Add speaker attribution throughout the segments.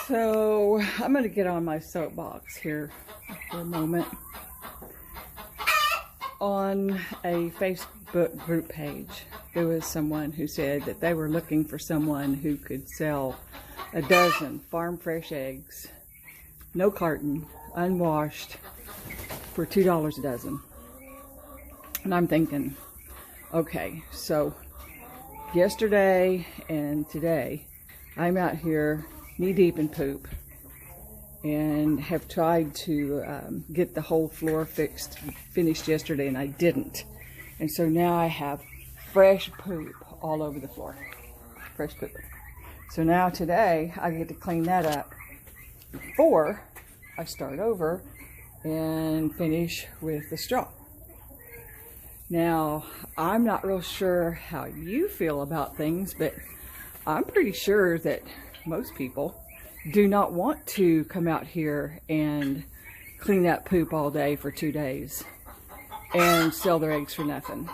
Speaker 1: So I'm going to get on my soapbox here for a moment. On a Facebook group page, there was someone who said that they were looking for someone who could sell a dozen farm fresh eggs, no carton, unwashed, for $2 a dozen. And I'm thinking, okay, so yesterday and today, I'm out here knee deep in poop and have tried to get the whole floor finished yesterday, and I didn't. And so now I have fresh poop all over the floor. Fresh poop. So now today I get to clean that up before I start over and finish with the straw. Now, I'm not real sure how you feel about things, but I'm pretty sure that most people do not want to come out here and clean up poop all day for 2 days and sell their eggs for nothing.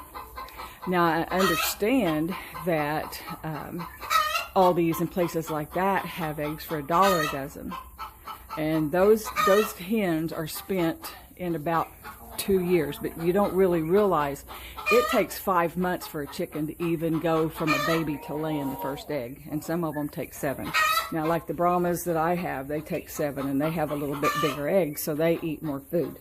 Speaker 1: Now, I understand that Aldi's and places like that have eggs for $1 a dozen, and those hens are spent in about 2 years, but you don't really realize it takes 5 months for a chicken to even go from a baby to laying the first egg, and some of them take 7. Now, like the Brahmas that I have, they take 7, and they have a little bit bigger eggs, so they eat more food.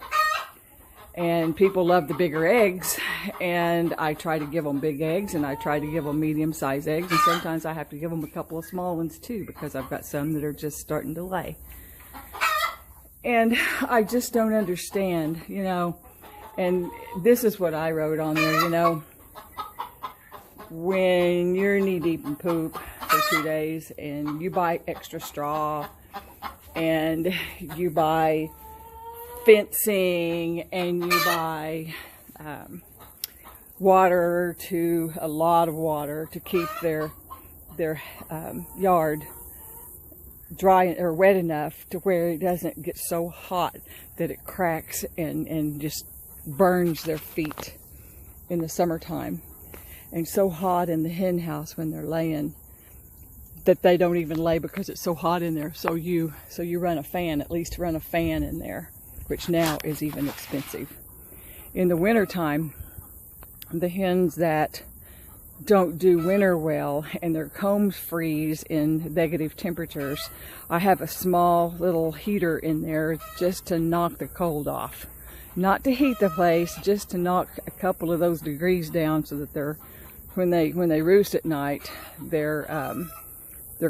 Speaker 1: And people love the bigger eggs, and I try to give them big eggs, and I try to give them medium-sized eggs, and sometimes I have to give them a couple of small ones too, because I've got some that are just starting to lay. And I just don't understand, you know, and this is what I wrote on there, you know, when you're knee deep in poop for 2 days and you buy extra straw and you buy fencing and you buy water, a lot of water to keep their yard dry or wet enough to where it doesn't get so hot that it cracks and just burns their feet in the summertime, and so hot in the hen house when they're laying that they don't even lay because it's so hot in there. So you run a fan, at least run a fan in there, which now is even expensive. In the wintertime, the hens that don't do winter well and their combs freeze in negative temperatures, I have a small little heater in there just to knock the cold off. Not to heat the place, just to knock a couple of those degrees down so that when they roost at night, their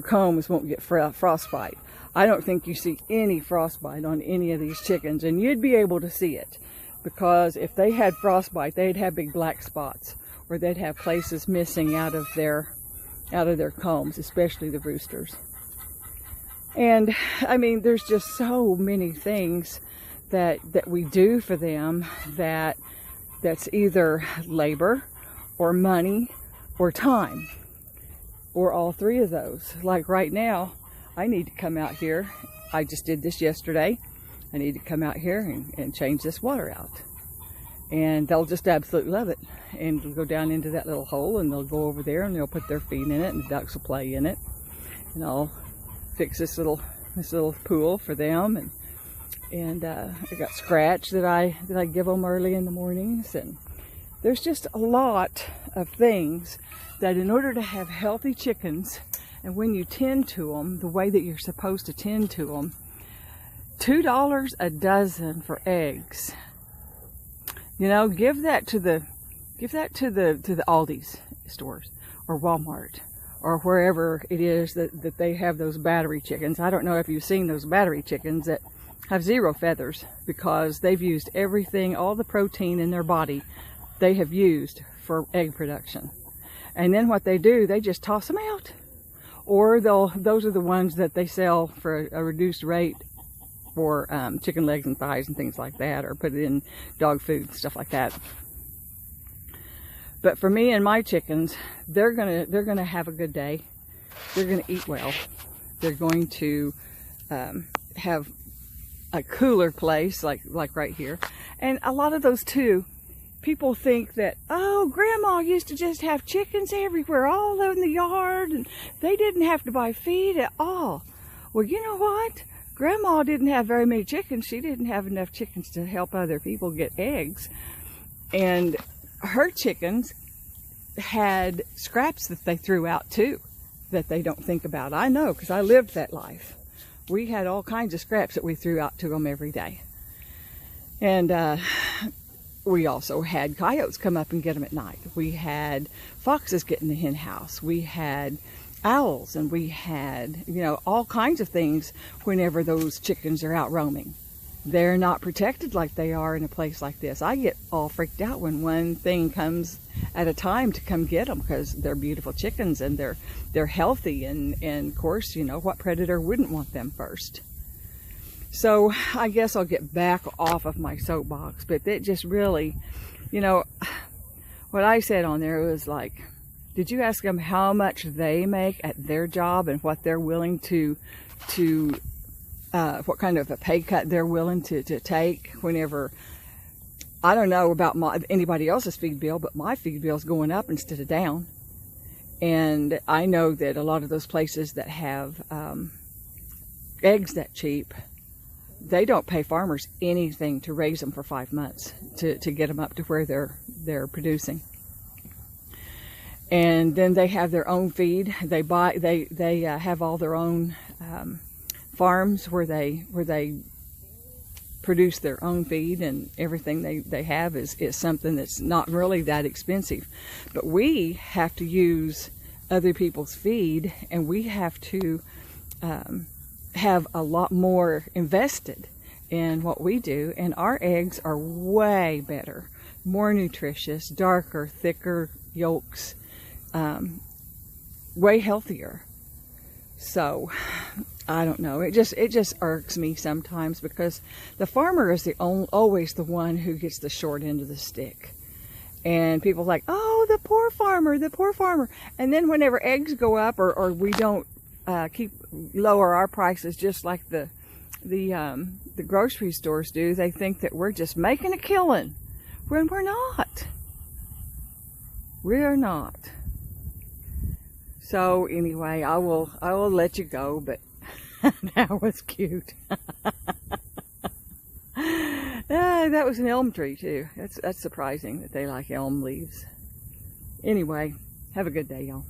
Speaker 1: combs won't get frostbite. I don't think you see any frostbite on any of these chickens, and you'd be able to see it, because if they had frostbite, they'd have big black spots, or they'd have places missing out of their combs, especially the roosters. And I mean, there's just so many things that we do for them that's either labor or money or time, or all three of those. Like right now, I need to come out here. I just did this yesterday. I need to come out here and change this water out. And they'll just absolutely love it. And they'll go down into that little hole, and they'll go over there and they'll put their feet in it, and the ducks will play in it. And I'll fix this little pool for them, and I got scratch that I give them early in the mornings. And there's just a lot of things that, in order to have healthy chickens, and when you tend to them the way that you're supposed to tend to them, $2 a dozen for eggs. You know, give that to the Aldi's stores or Walmart or wherever it is that they have those battery chickens. I don't know if you've seen those battery chickens that have 0 feathers, because they've used everything, all the protein in their body they have used for egg production. And then what they do, they just toss them out. Or those are the ones that they sell for a reduced rate for chicken legs and thighs and things like that, or put it in dog food and stuff like that. But for me and my chickens, they're gonna have a good day. They're gonna eat well. They're going to have a cooler place, like right here. And a lot of those too, people think that, oh, Grandma used to just have chickens everywhere, all in the yard, and they didn't have to buy feed at all. Well, you know what? Grandma didn't have very many chickens. She didn't have enough chickens to help other people get eggs. And her chickens had scraps that they threw out too, that they don't think about. I know, because I lived that life. We had all kinds of scraps that we threw out to them every day. And we also had coyotes come up and get them at night. We had foxes get in the hen house. We had owls, and we had, you know, all kinds of things whenever those chickens are out roaming. They're not protected like they are in a place like this. I get all freaked out when one thing comes at a time to come get them, because they're beautiful chickens and they're healthy, and of course, you know, what predator wouldn't want them first? So I guess I'll get back off of my soapbox, but it just really, you know, what I said on there was like, did you ask them how much they make at their job and what they're willing to what kind of a pay cut they're willing to take whenever, I don't know about anybody else's feed bill, but my feed bill is going up instead of down. And I know that a lot of those places that have eggs that cheap, they don't pay farmers anything to raise them for 5 months to get them up to where they're producing. And then they have their own feed. They have all their own farms where they produce their own feed, and everything they have is something that's not really that expensive. But we have to use other people's feed, and we have to have a lot more invested in what we do, and our eggs are way better, more nutritious, darker, thicker yolks, way healthier. So I don't know, it just irks me sometimes, because the farmer is always the one who gets the short end of the stick. And people are like, oh, the poor farmer, and then whenever eggs go up, or we don't lower our prices just like the grocery stores do, they think that we're just making a killing, when we're not. We're not. So anyway, I will let you go, but that was cute. That was an elm tree too. That's surprising that they like elm leaves. Anyway, have a good day, y'all.